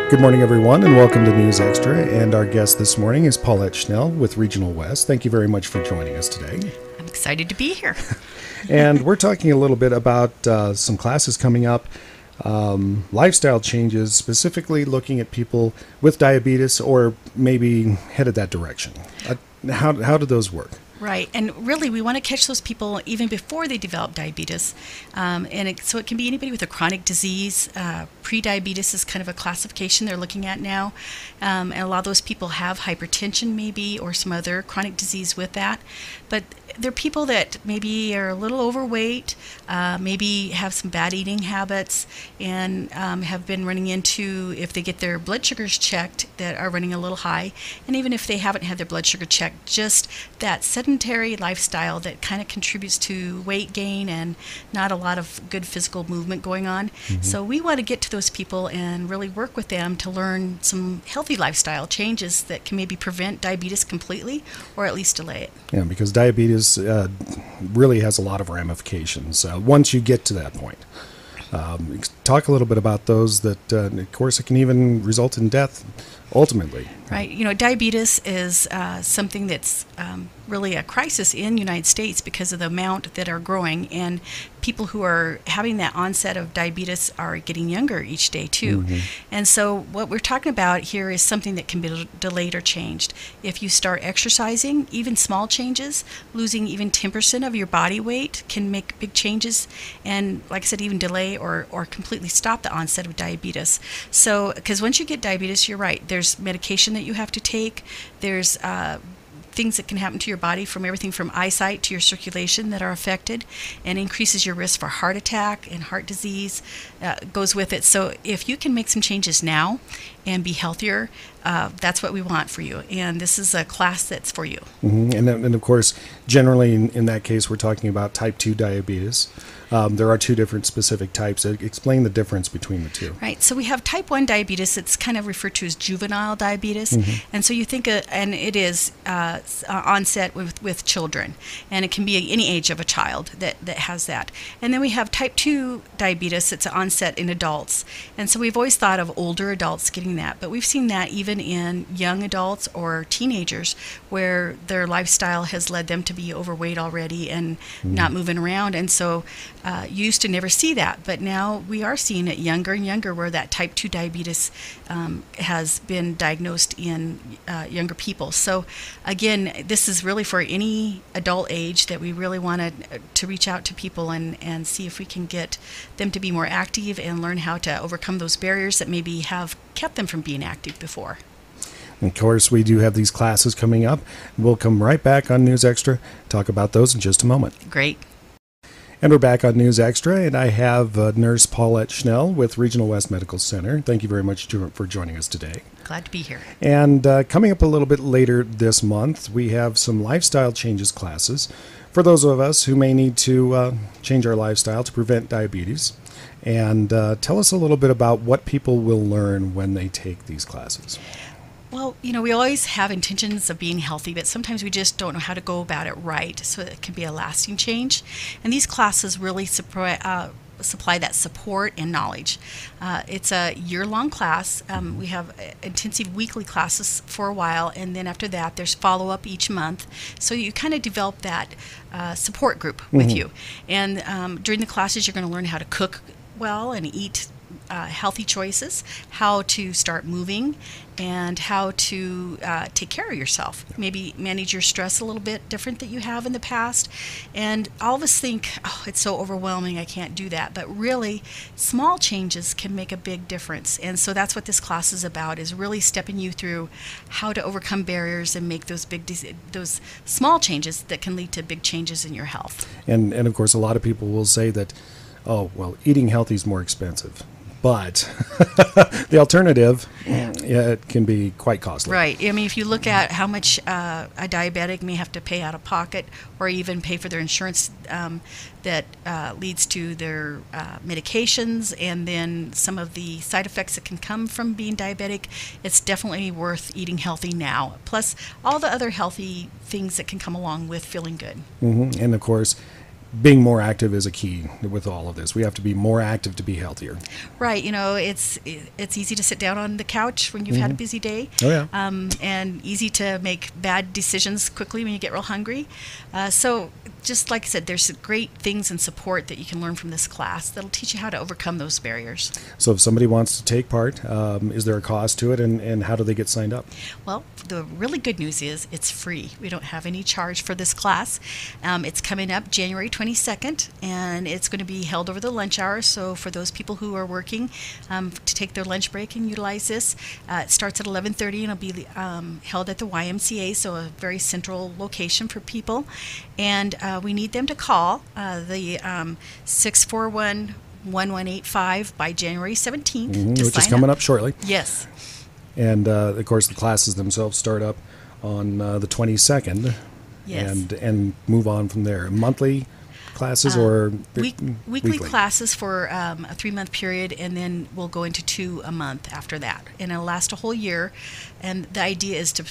Good morning, everyone, and welcome to News Extra. And our guest this morning is Paulette Schnell with Regional West. Thank you very much for joining us today. I'm excited to be here. And we're talking a little bit about some classes coming up, lifestyle changes, specifically looking at people with diabetes or maybe headed that direction. How do those work? Right, and really we want to catch those people even before they develop diabetes. So it can be anybody with a chronic disease. Pre-diabetes is kind of a classification they're looking at now. And a lot of those people have hypertension maybe or some other chronic disease with that. But they're people that maybe are a little overweight, maybe have some bad eating habits, and have been running into, if they get their blood sugars checked, that are running a little high. And even if they haven't had their blood sugar checked, just that sedentary lifestyle that kind of contributes to weight gain and not a lot of good physical movement going on. Mm-hmm. So we want to get to those people and really work with them to learn some healthy lifestyle changes that can maybe prevent diabetes completely or at least delay it. Yeah, because diabetes really has a lot of ramifications once you get to that point. Talk a little bit about those that, of course, it can even result in death ultimately. Right. You know, diabetes is something that's really a crisis in the United States because of the amount that are growing, and people who are having that onset of diabetes are getting younger each day too. Mm-hmm. And so what we're talking about here is something that can be delayed or changed. If you start exercising, even small changes, losing even 10% of your body weight can make big changes, and like I said, even delay or completely stop the onset of diabetes. So, because once you get diabetes, you're right, there's medication that you have to take, there's things that can happen to your body, from everything from eyesight to your circulation, that are affected, and increases your risk for heart attack and heart disease goes with it. So if you can make some changes now and be healthier, that's what we want for you. And this is a class that's for you. Mm-hmm. And of course, generally in that case, we're talking about type 2 diabetes. There are two different specific types. Explain the difference between the two. Right. So we have type 1 diabetes. It's kind of referred to as juvenile diabetes. Mm-hmm. And so you think, and it is onset with children. And it can be any age of a child that has that. And then we have type 2 diabetes. It's onset in adults. And so we've always thought of older adults getting that. But we've seen that even in young adults or teenagers, where their lifestyle has led them to be overweight already and not moving around. And so you used to never see that, but now we are seeing it younger and younger, where that type 2 diabetes has been diagnosed in younger people. So again, this is really for any adult age that we really want to reach out to people and see if we can get them to be more active and learn how to overcome those barriers that maybe have kept them from being active before. Of course, we do have these classes coming up. We'll come right back on News Extra, talk about those in just a moment. Great. And we're back on News Extra, and I have Nurse Paulette Schnell with Regional West Medical Center. Thank you very much for joining us today. Glad to be here. And coming up a little bit later this month, we have some lifestyle changes classes for those of us who may need to change our lifestyle to prevent diabetes. And tell us a little bit about what people will learn when they take these classes. Well, you know, we always have intentions of being healthy, but sometimes we just don't know how to go about it right, so it can be a lasting change. And these classes really supply that support and knowledge. It's a year-long class. We have intensive weekly classes for a while, and then after that there's follow-up each month. So you kind of develop that support group with you. And during the classes, you're going to learn how to cook well and eat healthy choices, how to start moving, and how to take care of yourself. Maybe manage your stress a little bit different than you have in the past. And all of us think, oh, it's so overwhelming, I can't do that. But really, small changes can make a big difference. And so that's what this class is about, is really stepping you through how to overcome barriers and make those those small changes that can lead to big changes in your health. And of course, a lot of people will say that, oh, well, eating healthy is more expensive. But the alternative, it can be quite costly. Right. I mean, if you look at how much a diabetic may have to pay out of pocket, or even pay for their insurance, that leads to their medications, and then some of the side effects that can come from being diabetic, it's definitely worth eating healthy now. Plus all the other healthy things that can come along with feeling good. Mm-hmm. And of course, being more active is a key with all of this. We have to be more active to be healthier. Right. It's easy to sit down on the couch when you've had a busy day. Oh, yeah. And easy to make bad decisions quickly when you get real hungry. So just like I said, there's great things and support that you can learn from this class that'll teach you how to overcome those barriers. So if somebody wants to take part, is there a cost to it, and how do they get signed up? Well, the really good news is it's free. We don't have any charge for this class. It's coming up January 22nd, and it's going to be held over the lunch hour. So for those people who are working to take their lunch break and utilize this, it starts at 11:30 and it'll be held at the YMCA, so a very central location for people. And we need them to call the 641-1185 by January 17th, which is coming up shortly. Yes. And of course, the classes themselves start up on the 22nd. Yes. And move on from there. Monthly classes or weekly classes for a 3-month period, and then we'll go into 2 a month after that, and it'll last a whole year. And the idea is to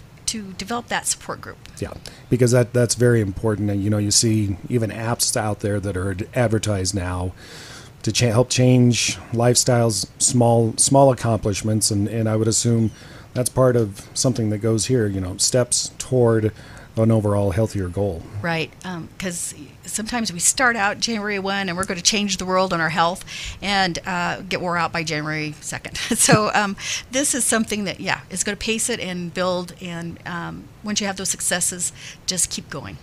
develop that support group. Yeah, because that's very important. And you see even apps out there that are advertised now to help change lifestyles, small accomplishments, and I would assume that's part of something that goes here. Steps toward an overall healthier goal. Right, because sometimes we start out January 1 and we're going to change the world on our health and get wore out by January 2nd. So this is something that, is going to pace it and build, and once you have those successes, just keep going.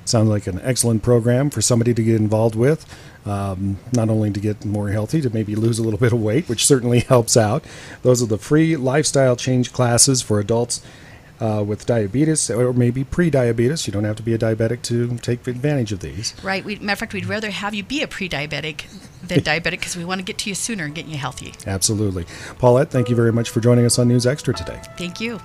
Sounds like an excellent program for somebody to get involved with, not only to get more healthy, to maybe lose a little bit of weight, which certainly helps out. Those are the free lifestyle change classes for adults with diabetes or maybe pre-diabetes. You don't have to be a diabetic to take advantage of these. Right. Matter of fact, we'd rather have you be a pre-diabetic than diabetic, because we want to get to you sooner and get you healthy. Absolutely. Paulette, thank you very much for joining us on News Extra today. Thank you.